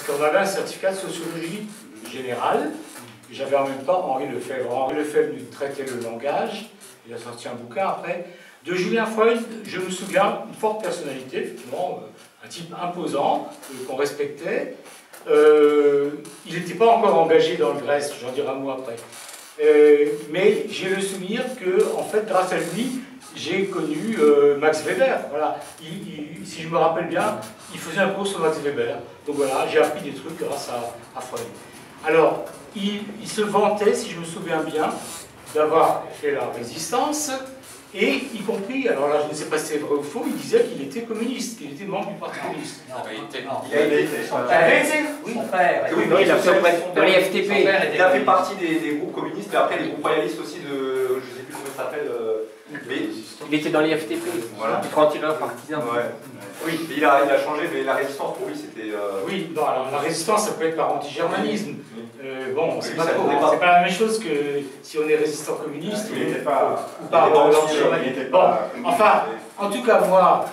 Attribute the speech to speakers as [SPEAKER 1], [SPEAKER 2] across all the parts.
[SPEAKER 1] qu'on avait un certificat de sociologie générale. J'avais en même temps Henri Lefebvre. Henri Lefebvre nous traitait le langage, il a sorti un bouquin après. De Julien Freud, je me souviens, une forte personnalité, effectivement, un type imposant, qu'on respectait. Il n'était pas encore engagé dans le Grèce, j'en dirai un mot après. Mais j'ai le souvenir que, en fait, grâce à lui, j'ai connu Max Weber. Voilà. Si je me rappelle bien, il faisait un cours sur Max Weber. Donc voilà, j'ai appris des trucs grâce à Freud. Alors, il se vantait, si je me souviens bien, d'avoir fait la résistance, et y compris, alors là je ne sais pas si c'est vrai ou faux, il disait qu'il était communiste, qu'il était membre du Parti communiste.
[SPEAKER 2] Il
[SPEAKER 1] a été. Son père.
[SPEAKER 3] Oui, non, il a fait dans les FTP.
[SPEAKER 2] Il a fait partie des groupes communistes, mais après des groupes royalistes aussi de. Je ne sais plus comment ça s'appelle.
[SPEAKER 3] Il était dans les FTP, voilà. Du franc-tireur partisan.
[SPEAKER 2] Ouais. Oui, mais il a changé, mais la résistance pour lui c'était.
[SPEAKER 1] Oui, non, alors la résistance ça peut être par anti-germanisme. Bon, c'est
[SPEAKER 2] oui,
[SPEAKER 1] pas la même chose que si on est résistant communiste
[SPEAKER 4] il n'était pas.
[SPEAKER 1] ou par l'anti-germanisme. Bon, enfin, en tout cas, moi,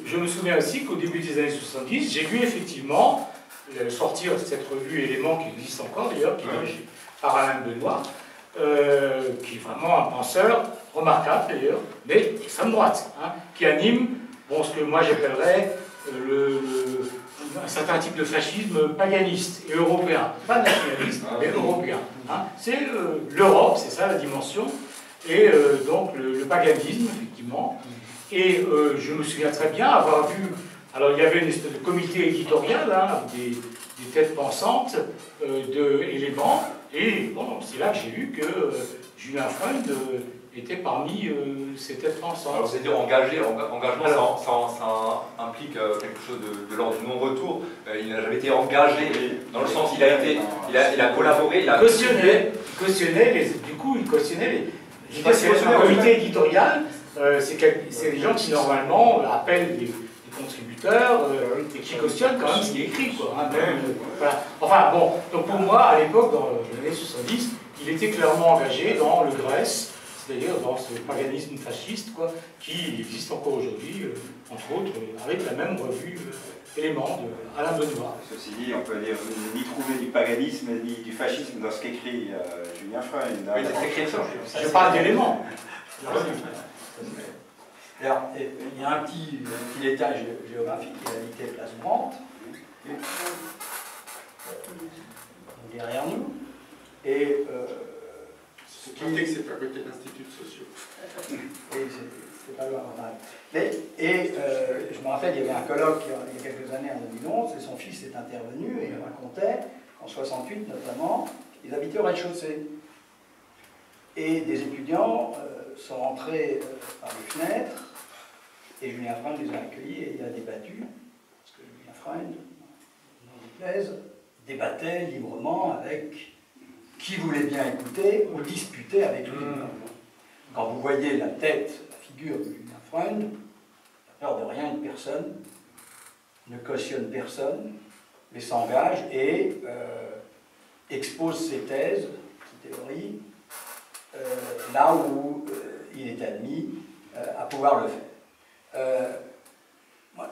[SPEAKER 1] je me souviens aussi qu'au début des années 70, j'ai lu effectivement sortir cette revue Éléments qui existe encore d'ailleurs, qui est par Alain Benoît, qui est vraiment un penseur remarquable d'ailleurs, mais d'extrême droite, hein, qui anime bon, ce que moi j'appellerais un certain type de fascisme paganiste et européen, pas nationaliste, mais européen. Hein. C'est l'Europe, c'est ça la dimension, et donc le paganisme, effectivement. Et je me souviens très bien avoir vu, alors il y avait une espèce de comité éditorial, hein, des têtes pensantes d'éléments, et bon, c'est là que j'ai vu que Julien Freud était parmi ces têtes pensantes.
[SPEAKER 2] Alors c'est-à-dire engagement, ça implique quelque chose de l'ordre du non-retour. Il n'a jamais été engagé, dans le sens il a collaboré, il a
[SPEAKER 1] cautionnait un comité éditorial, c'est des gens qui normalement appellent des contributeurs et qui cautionnent quand même ce qui est écrit, quoi, hein, voilà. Enfin bon, donc pour moi à l'époque, dans les années 70, il était clairement engagé dans le Grèce, c'est-à-dire dans ce paganisme fasciste, quoi, qui existe encore aujourd'hui, entre autres, avec la même revue Éléments d'Alain Benoît.
[SPEAKER 4] Ceci dit, on peut dire ni trouver du paganisme ni du fascisme dans ce qu'écrit Julien Freud.
[SPEAKER 2] Oui, c'est écrit ça.
[SPEAKER 1] Je parle d'éléments.
[SPEAKER 5] Alors, il y a un petit détail géographique, il habitait Place Brandt, derrière nous, et
[SPEAKER 6] c'est que c'est à côté de l'Institut de Sociaux.
[SPEAKER 5] Oui, c'est pas loin. Et je me rappelle, il y avait un colloque il y a quelques années, en 2011, et son fils est intervenu, et il racontait, en 68 notamment, ils habitaient au rez-de-chaussée. Et des étudiants sont rentrés par les fenêtres, et Julien Freud les a accueillis et il a débattu, parce que Julien Freud, non déplaise, débattait librement avec qui voulait bien écouter ou disputer avec lui. Quand vous voyez la tête, la figure de Julien Freud, il n'a peur de rien de personne, ne cautionne personne, mais s'engage et expose ses thèses, ses théories, là où il est admis à pouvoir le faire. Moi,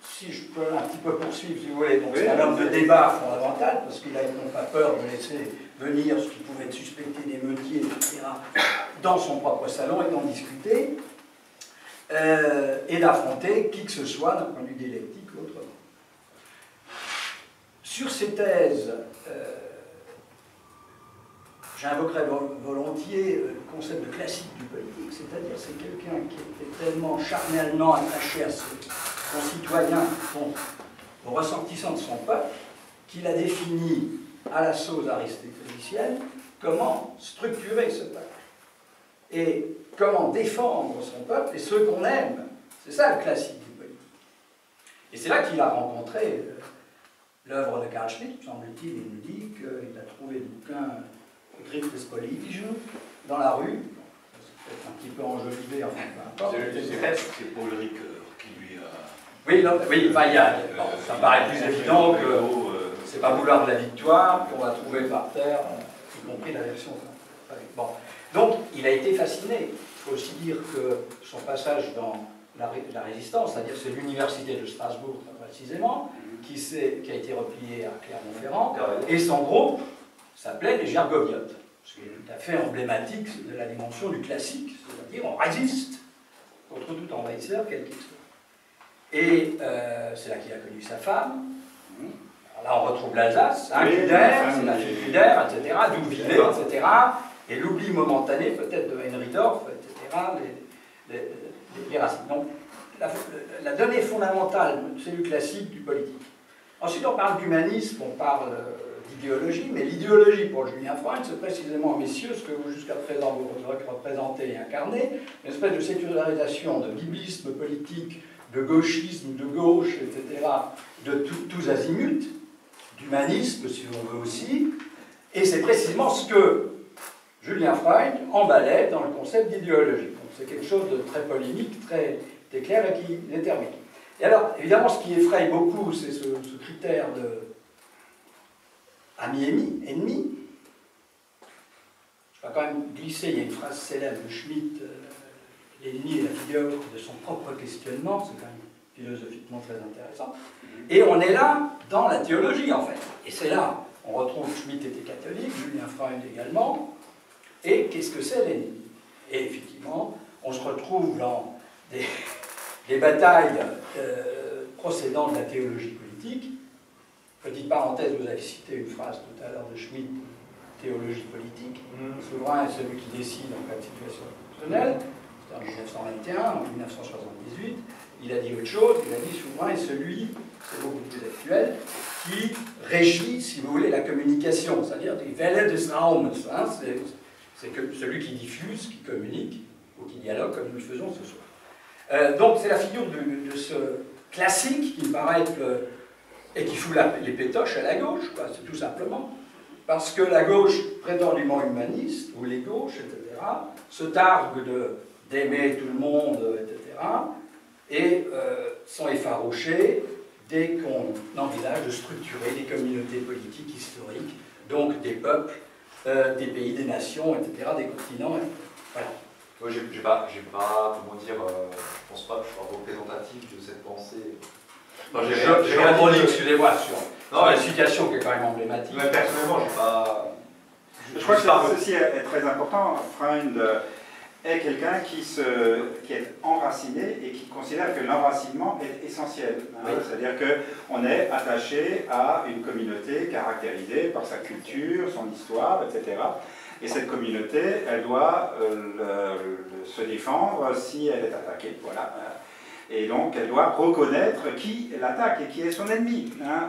[SPEAKER 5] si je peux un petit peu poursuivre, si vous voulez, donc c'est un homme de débat fondamental, parce qu'il n'a pas peur de laisser venir ce qui pouvait être suspecté d'émeutiers, etc., dans son propre salon et d'en discuter, et d'affronter qui que ce soit d'un point de vue dialectique ou autrement. Sur ces thèses, j'invoquerais volontiers le concept de classique du politique, c'est-à-dire c'est quelqu'un qui était tellement charnellement attaché à ses concitoyens, aux ressortissants de son peuple, qu'il a défini à la sauce aristotélicienne comment structurer ce peuple et comment défendre son peuple et ceux qu'on aime. C'est ça le classique du politique. Et c'est là qu'il a rencontré l'œuvre de Carl Schmitt, semble-t-il. Il nous dit qu'il a trouvé le bouquin Griffiths Politician dans la rue. C'est peut-être un petit peu enjolivé, enfin peu importe.
[SPEAKER 6] C'est Paul Ricoeur qui lui a...
[SPEAKER 5] Oui, non, oui, enfin, ça paraît plus évident que c'est pas Boulevard de la Victoire qu'on va trouver par terre, y compris la version. Bon. Donc, il a été fasciné. Il faut aussi dire que son passage dans la Résistance, c'est-à-dire c'est l'université de Strasbourg, très précisément, qui a été replié à Clermont-Ferrand, et son groupe s'appelait les Gergoviotes, ce qui est tout à fait emblématique de la dimension du classique, c'est-à-dire on résiste contre tout envahisseur, quel qu'il soit. Et c'est là qu'il a connu sa femme. Alors là, on retrouve l'Alsace, hein, Kuder, c'est la fille Kuder, etc., Douvillé, etc., et l'oubli momentané peut-être de Henry Dorf, etc., les racines. Donc, la donnée fondamentale, c'est du classique, du politique. Ensuite, on parle d'humanisme, on parle d'idéologie, mais l'idéologie pour Julien Freund, c'est précisément, messieurs, ce que vous jusqu'à présent vous représentez et incarnez, une espèce de sécularisation, de biblisme politique, de gauchisme, de gauche, etc., de tous azimuts, d'humanisme, si on veut aussi, et c'est précisément ce que Julien Freund emballait dans le concept d'idéologie. Donc c'est quelque chose de très polémique, très clair et qui détermine. Et alors, évidemment, ce qui effraie beaucoup, c'est ce critère de ami-ennemi. Je vais quand même glisser, il y a une phrase célèbre de Schmitt, l'ennemi est la figure de son propre questionnement, c'est quand même philosophiquement très intéressant. Et on est là dans la théologie, en fait. Et c'est là, on retrouve Schmitt était catholique, Julien Freund également, et qu'est-ce que c'est l'ennemi? Et effectivement, on se retrouve dans des batailles procédant de la théologie politique. Petite parenthèse, vous avez cité une phrase tout à l'heure de Schmitt, théologie politique. Le souverain est celui qui décide en cas de situation constitutionnelle. C'était en 1921, en 1978. Il a dit autre chose, il a dit souverain est celui, c'est beaucoup plus actuel, qui régit, si vous voulez, la communication, c'est-à-dire des Welle des Raumes, hein, c'est celui qui diffuse, qui communique, ou qui dialogue comme nous le faisons ce soir. Donc c'est la figure de ce classique qui me paraît être, et qui fout les pétoches à la gauche, c'est tout simplement, parce que la gauche prétendument humaniste, ou les gauches, etc., se targuent d'aimer tout le monde, etc., et sont effarouchés dès qu'on envisage de structurer des communautés politiques historiques, donc des peuples, des pays, des nations, etc., des continents, voilà.
[SPEAKER 2] Moi, j'ai pas, comment dire, je pense pas que je sois représentatif de cette pensée.
[SPEAKER 5] J'ai rebondi, excusez-moi, sur la situation qui est quand même emblématique.
[SPEAKER 2] Mais personnellement, j'ai pas...
[SPEAKER 4] Je crois que ceci est très important. Freund est quelqu'un qui est enraciné et qui considère que l'enracinement est essentiel. Hein, oui. C'est-à-dire qu'on est attaché à une communauté caractérisée par sa culture, son histoire, etc. Et cette communauté, elle doit se défendre si elle est attaquée. Voilà. Et donc, elle doit reconnaître qui l'attaque et qui est son ennemi. Hein,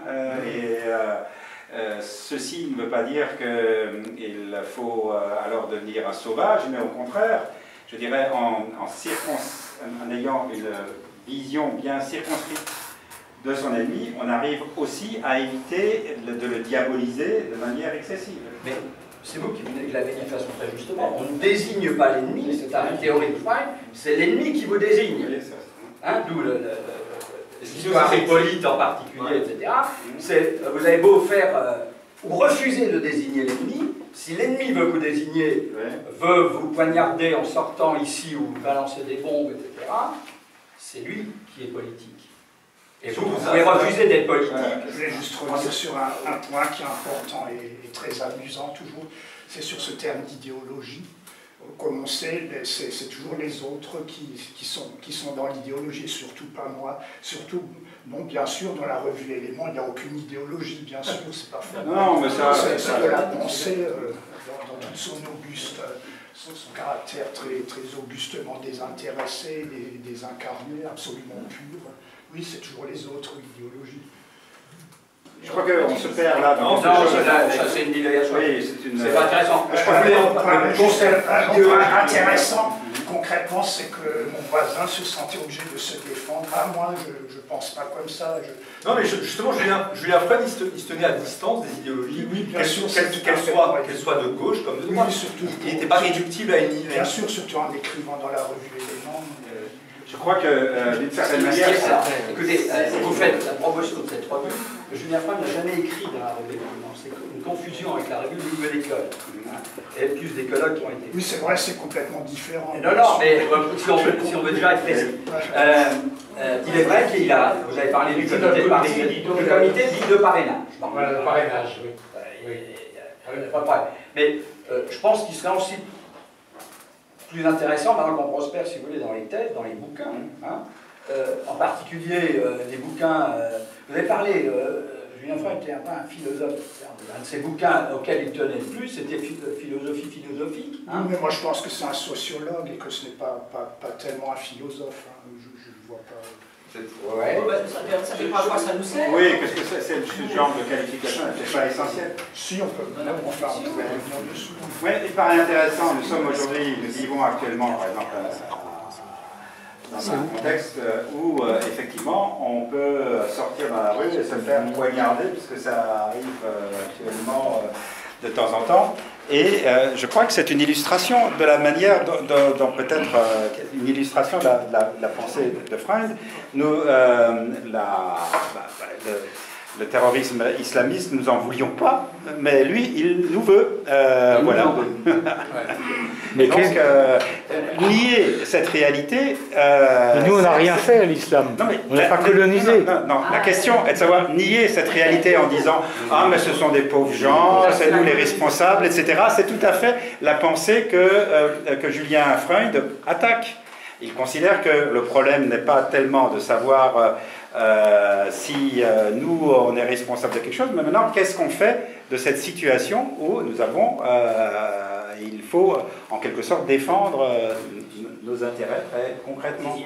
[SPEAKER 4] ceci ne veut pas dire qu'il faut alors devenir un sauvage, mais au contraire, je dirais en ayant une vision bien circonscrite de son ennemi, on arrive aussi à éviter de le diaboliser de manière excessive.
[SPEAKER 5] Mais c'est vous qui l'avez dit de façon très justement, on ne désigne pas l'ennemi, c'est la théorie de Freud, c'est l'ennemi qui vous désigne. Hein, d'où l'histoire Hippolyte en particulier, etc. Vous avez beau faire ou refuser de désigner l'ennemi, si l'ennemi veut vous désigner, veut vous poignarder en sortant ici ou vous balancer des bombes, etc., c'est lui qui est politique. Et vous pouvez refuser d'être politique.
[SPEAKER 6] Je voulais juste revenir sur un point qui est important et très amusant toujours, c'est sur ce terme d'idéologie. Comme on sait, c'est toujours les autres qui sont dans l'idéologie, surtout pas moi. Surtout, bon, bien sûr, dans la revue Éléments, il n'y a aucune idéologie, bien sûr, c'est pas fait.
[SPEAKER 4] Non, mais ça...
[SPEAKER 6] C'est de la pensée dans toute son auguste, son caractère très augustement désintéressé, désincarné, absolument pur. Oui, c'est toujours les autres, l'idéologie.
[SPEAKER 4] Je crois qu'on se perd là dans
[SPEAKER 5] ça c'est une dilation.
[SPEAKER 4] Oui, c'est
[SPEAKER 5] pas intéressant.
[SPEAKER 6] Le concept intéressant, concrètement, c'est que mon voisin se sentait obligé de se défendre. Ah, moi, je pense pas comme ça.
[SPEAKER 2] Non, mais justement, Julien Freund, il se tenait à distance des idéologies,
[SPEAKER 6] oui, bien sûr,
[SPEAKER 2] qu'elles soient de gauche comme de droite.
[SPEAKER 6] Oui, surtout.
[SPEAKER 2] Il n'était pas réductible à une idée.
[SPEAKER 6] Bien sûr, surtout en écrivant dans la revue Éléments.
[SPEAKER 4] Je crois que d'une certaine manière...
[SPEAKER 5] Écoutez, vous faites la promotion de cette revue. Julien Freund n'a jamais écrit dans la revue. C'est une confusion avec la revue de Nouvelle École. Il y a plus des colloques qui ont été...
[SPEAKER 6] Oui, c'est vrai, c'est complètement différent.
[SPEAKER 5] Non, mais si on veut déjà être précis. Il est vrai qu'il a... Vous avez parlé du comité de parrainage. Le comité dit de parrainage.
[SPEAKER 1] Voilà, le parrainage, oui.
[SPEAKER 5] Mais je pense qu'il serait aussi plus intéressant, maintenant qu'on prospère, si vous voulez, dans les thèses, dans les bouquins, hein, en particulier des bouquins... vous avez parlé, Julien Freund était un philosophe, un de ses bouquins auxquels il tenait le plus, c'était Philosophie philosophique. Hein.
[SPEAKER 6] Oui, mais moi je pense que c'est un sociologue et que ce n'est pas tellement un philosophe. Hein. Je ne vois pas...
[SPEAKER 5] Ouais.
[SPEAKER 3] Ça dépend à quoi ça nous sert.
[SPEAKER 4] Oui, parce que ce genre de qualification n'est pas essentiel.
[SPEAKER 6] Si, on peut revenir dessus.
[SPEAKER 4] Oui, il paraît intéressant. Nous sommes aujourd'hui, nous vivons actuellement, par exemple, dans un contexte où, effectivement, on peut sortir dans la rue et se faire poignarder, puisque ça arrive actuellement de temps en temps. Et je crois que c'est une illustration de la manière dont peut-être une illustration de la pensée de Freund. Nous, le terrorisme islamiste, nous en voulions pas, mais lui, il nous veut. Voilà. Mais donc, nier cette réalité...
[SPEAKER 1] nous, on n'a rien fait à l'islam. On n'a pas colonisé.
[SPEAKER 4] Non, la question est de savoir nier cette réalité en disant « Ah, mais ce sont des pauvres gens, c'est nous les responsables, etc. » C'est tout à fait la pensée que Julien Freund attaque. Il considère que le problème n'est pas tellement de savoir si nous, on est responsable de quelque chose, mais maintenant, qu'est-ce qu'on fait de cette situation où nous avons... il faut, en quelque sorte, défendre nos intérêts très concrètement.